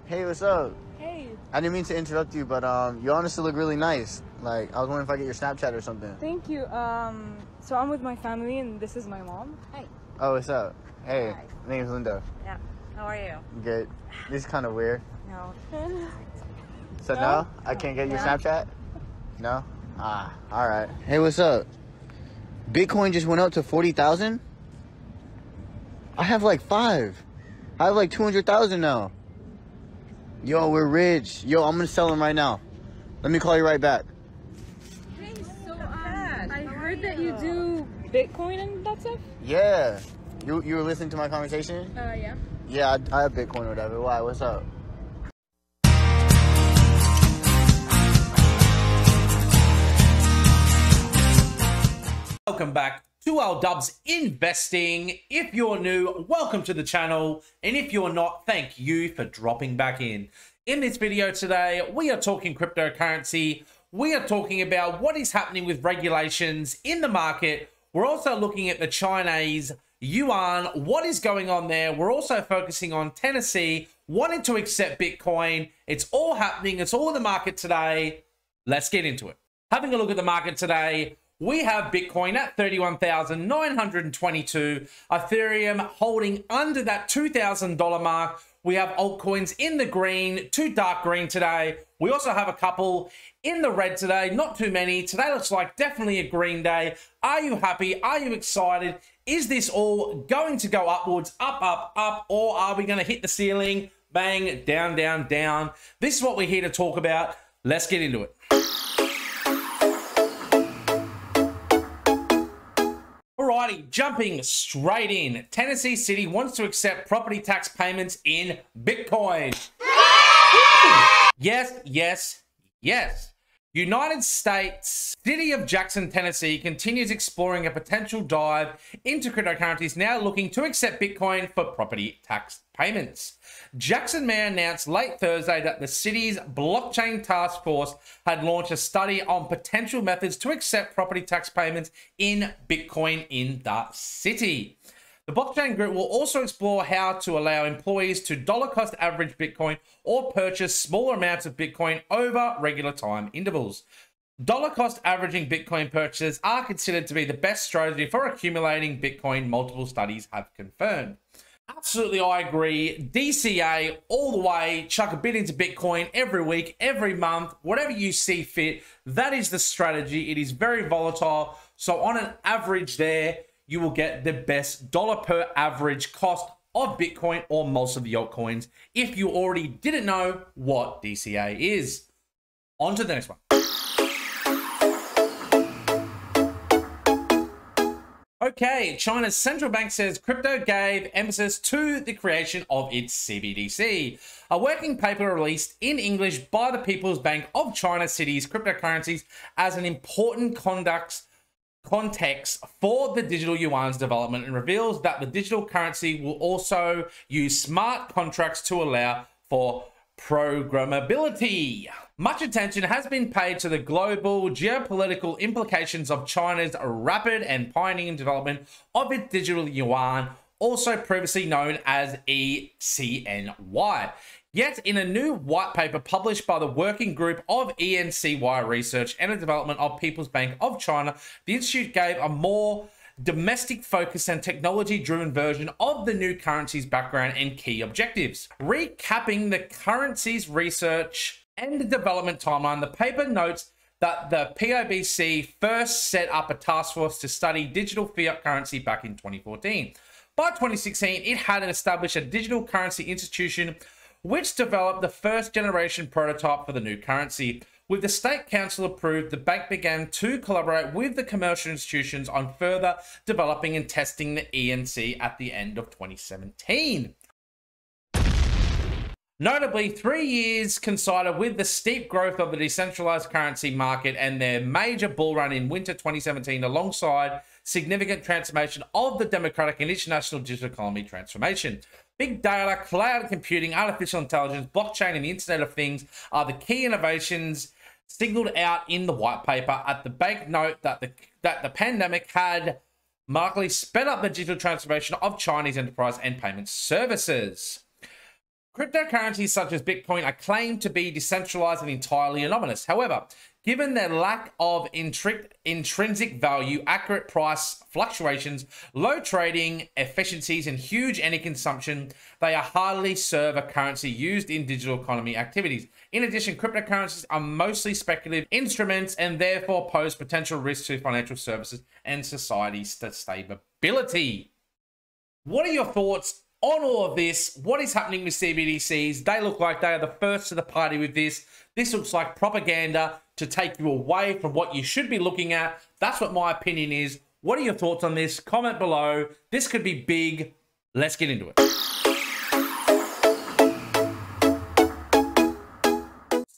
Hey, what's up? Hey. I didn't mean to interrupt you, but you honestly look really nice. Like, I was wondering if I get your Snapchat or something. Thank you. So I'm with my family, and this is my mom. Hey. Oh, what's up? Hey, Hi. my name's Linda. Yeah. How are you? Good. This is kind of weird. No. So No? no? I can't get your No. Snapchat? No? Ah, all right. Hey, what's up? Bitcoin just went up to 40,000? I have like 5. I have like 200,000 now. Yo, we're rich. Yo, I'm gonna sell them right now. Let me call you right back. Hey, so I heard that you do Bitcoin and that stuff. Yeah. You were listening to my conversation? Yeah. Yeah, I have Bitcoin or whatever. Why? What's up? Welcome back to our Dubs Investing. If you're new, welcome to the channel. And if you're not, thank you for dropping back in. In this video today, we are talking cryptocurrency. We are talking about what is happening with regulations in the market. We're also looking at the Chinese yuan, what is going on there. We're also focusing on Tennessee wanting to accept Bitcoin. It's all happening. It's all in the market today. Let's get into it. Having a look at the market today, we have Bitcoin at 31,922, Ethereum holding under that $2,000 mark. We have altcoins in the green to dark green today. We also have a couple in the red today, not too many. Today looks like definitely a green day. Are you happy? Are you excited? Is this all going to go upwards, up, up, up, or are we going to hit the ceiling? Bang, down, down, down. This is what we're here to talk about. Let's get into it. Alrighty, jumping straight in. Tennessee City wants to accept property tax payments in Bitcoin. Yes, yes, yes. United States City of Jackson, Tennessee continues exploring a potential dive into cryptocurrencies, now looking to accept Bitcoin for property tax payments. Jackson Mayor announced late Thursday that the city's blockchain task force had launched a study on potential methods to accept property tax payments in Bitcoin in the city. The blockchain group will also explore how to allow employees to dollar-cost average Bitcoin or purchase smaller amounts of Bitcoin over regular time intervals. Dollar-cost averaging Bitcoin purchases are considered to be the best strategy for accumulating Bitcoin, multiple studies have confirmed. Absolutely, I agree. DCA all the way, chuck a bit into Bitcoin every week, every month, whatever you see fit. That is the strategy. It is very volatile. So on an average there, you will get the best dollar per average cost of Bitcoin or most of the altcoins if you already didn't know what DCA is. On to the next one. Okay, China's central bank says crypto gave emphasis to the creation of its CBDC. A working paper released in English by the People's Bank of China cities cryptocurrencies as an important context for the digital yuan's development and reveals that the digital currency will also use smart contracts to allow for programmability. Much attention has been paid to the global geopolitical implications of China's rapid and pioneering development of its digital yuan, also previously known as E-CNY. Yet, in a new white paper published by the working group of E-CNY Research and Development of People's Bank of China, the institute gave a more domestic focus and technology-driven version of the new currency's background and key objectives. Recapping the currency's research and the development timeline, the paper notes that the PBoC first set up a task force to study digital fiat currency back in 2014. By 2016, it had established a digital currency institution which developed the first generation prototype for the new currency. With the State Council approved, the bank began to collaborate with the commercial institutions on further developing and testing the ENC at the end of 2017. Notably, 3 years coincided with the steep growth of the decentralized currency market and their major bull run in winter 2017 alongside significant transformation of the democratic and international digital economy transformation. Big data, cloud computing, artificial intelligence, blockchain, and the Internet of Things are the key innovations singled out in the white paper. At the bank note that the pandemic had markedly sped up the digital transformation of Chinese enterprise and payment services. Cryptocurrencies such as Bitcoin are claimed to be decentralized and entirely anonymous. However, given their lack of intrinsic value, accurate price fluctuations, low trading efficiencies, and huge energy consumption, they hardly serve a currency used in digital economy activities. In addition, cryptocurrencies are mostly speculative instruments and therefore pose potential risks to financial services and society's stability. What are your thoughts on all of this? What is happening with CBDCs? They look like they are the first to the party with this. This looks like propaganda to take you away from what you should be looking at. That's what my opinion is. What are your thoughts on this? Comment below. This could be big. Let's get into it.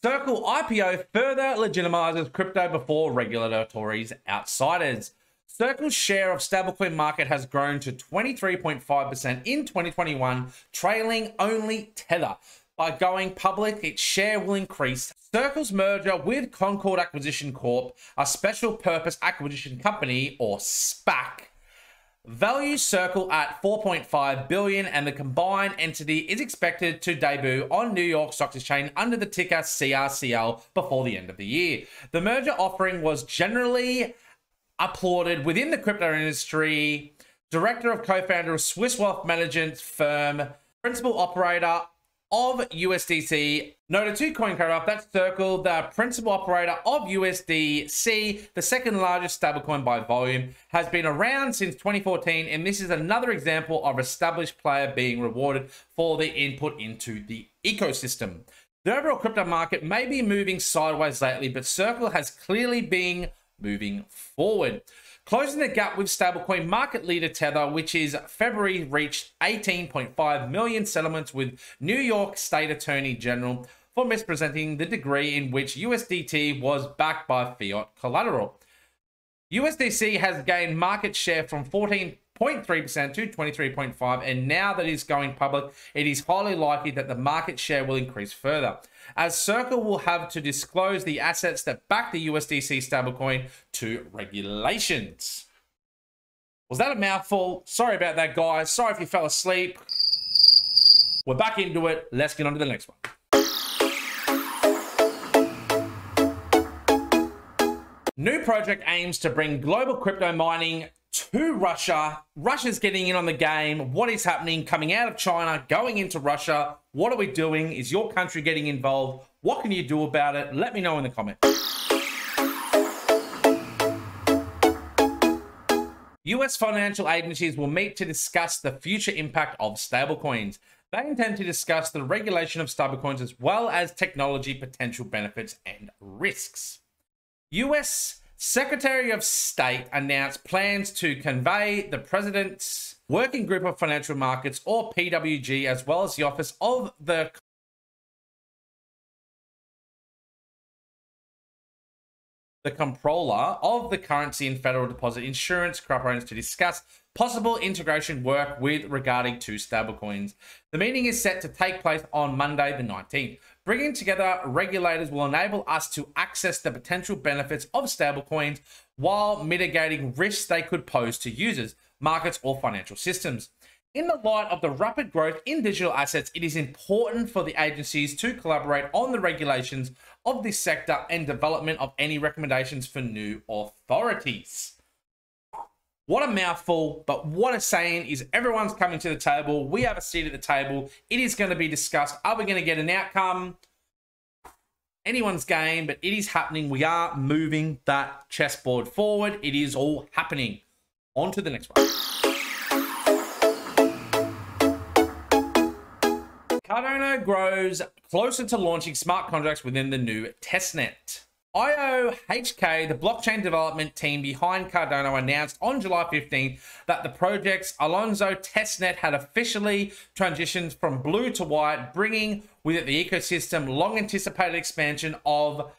Circle IPO further legitimizes crypto before regulatory outsiders. Circle's share of stablecoin market has grown to 23.5% in 2021, trailing only Tether. By going public, its share will increase. Circle's merger with Concord Acquisition Corp, a special purpose acquisition company, or SPAC, values Circle at $4.5 billion, and the combined entity is expected to debut on New York Stock Exchange under the ticker CRCL before the end of the year. The merger offering was generally applauded within the crypto industry. Director of co-founder of Swiss wealth management firm, principal operator of USDC, noted to CoinCorrupt that Circle, the principal operator of USDC, the second largest stablecoin by volume, has been around since 2014, and this is another example of established player being rewarded for the input into the ecosystem. The overall crypto market may be moving sideways lately, but Circle has clearly been moving forward, closing the gap with stablecoin market leader Tether, which is February reached 18.5 million settlements with New York State Attorney General for misrepresenting the degree in which USDT was backed by fiat collateral. USDC has gained market share from 14.3% to 23.5%, and now that it's going public, it is highly likely that the market share will increase further, as Circle will have to disclose the assets that back the USDC stablecoin to regulations. Was that a mouthful? Sorry about that, guys. Sorry if you fell asleep. We're back into it. Let's get on to the next one. New project aims to bring global crypto mining to Russia. Russia's getting in on the game. What is happening? Coming out of China, going into Russia. What are we doing? Is your country getting involved? What can you do about it? Let me know in the comments. US financial agencies will meet to discuss the future impact of stablecoins. They intend to discuss the regulation of stablecoins as well as technology potential benefits and risks. US Secretary of State announced plans to convey the President's Working Group of Financial Markets, or PBoC, as well as the Office of the Comptroller of the Currency and Federal Deposit Insurance Corporations to discuss possible integration work with regarding to stablecoins. The meeting is set to take place on Monday the 19th. Bringing together regulators will enable us to access the potential benefits of stablecoins while mitigating risks they could pose to users, markets, or financial systems. In the light of the rapid growth in digital assets, it is important for the agencies to collaborate on the regulations of this sector and development of any recommendations for new authorities. What a mouthful, but what it's saying is everyone's coming to the table. We have a seat at the table. It is going to be discussed. Are we going to get an outcome? Anyone's game, but it is happening. We are moving that chessboard forward. It is all happening. On to the next one. Cardano grows closer to launching smart contracts within the new testnet. IOHK, the blockchain development team behind Cardano, announced on July 15th that the project's Alonzo testnet had officially transitioned from blue to white, bringing with it the ecosystem long-anticipated expansion of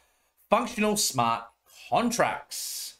functional smart contracts.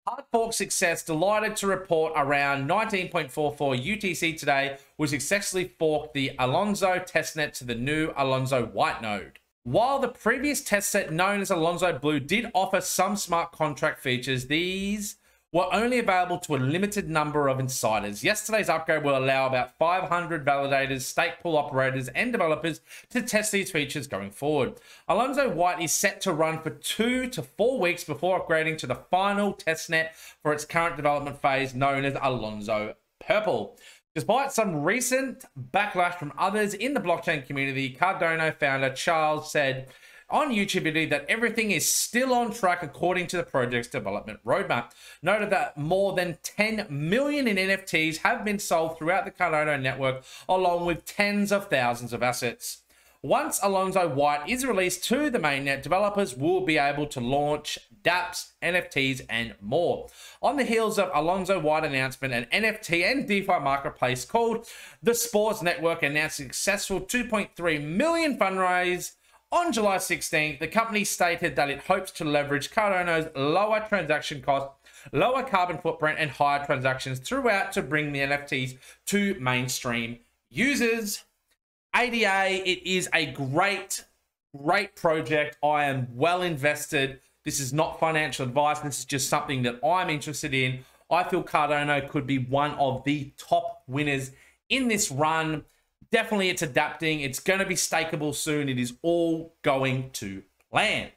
Hard fork success, delighted to report around 19.44 UTC today, was successfully forked the Alonzo testnet to the new Alonzo white node. While the previous testnet known as Alonzo Blue did offer some smart contract features, these were only available to a limited number of insiders. Yesterday's upgrade will allow about 500 validators, stake pool operators, and developers to test these features going forward. Alonzo White is set to run for 2 to 4 weeks before upgrading to the final testnet for its current development phase, known as Alonzo Purple. Despite some recent backlash from others in the blockchain community, Cardano founder Charles said on YouTube video that everything is still on track according to the project's development roadmap. Noted that more than 10 million in NFTs have been sold throughout the Cardano network, along with tens of thousands of assets. Once Alonzo White is released to the mainnet, developers will be able to launch dApps, NFTs, and more. On the heels of Alonzo White announcement, an NFT and DeFi marketplace called the Sports Network announced a successful 2.3 million fundraise on July 16th. The company stated that it hopes to leverage Cardano's lower transaction cost, lower carbon footprint, and higher transactions throughout to bring the NFTs to mainstream users. ADA, it is a great project. I am well invested. This is not financial advice. This is just something that I'm interested in. I feel Cardano could be one of the top winners in this run. Definitely it's adapting. It's going to be stakeable soon. It is all going to plan.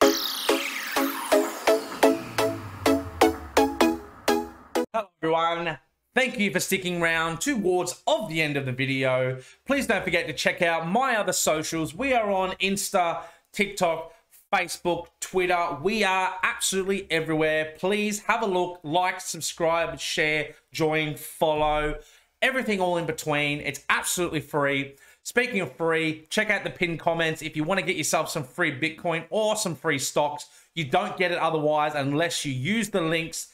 Hello everyone. Thank you for sticking around towards the end of the video. Please don't forget to check out my other socials. We are on Insta, TikTok, Facebook, Twitter. We are absolutely everywhere. Please have a look, like, subscribe, share, join, follow, everything all in between. It's absolutely free. Speaking of free, check out the pinned comments if you want to get yourself some free Bitcoin or some free stocks. You don't get it otherwise unless you use the links.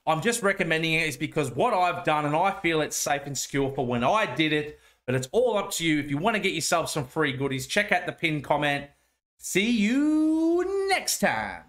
I'm just recommending it is because what I've done, and I feel it's safe and secure for when I did it, but it's all up to you. If you want to get yourself some free goodies, check out the pinned comment. See you next time.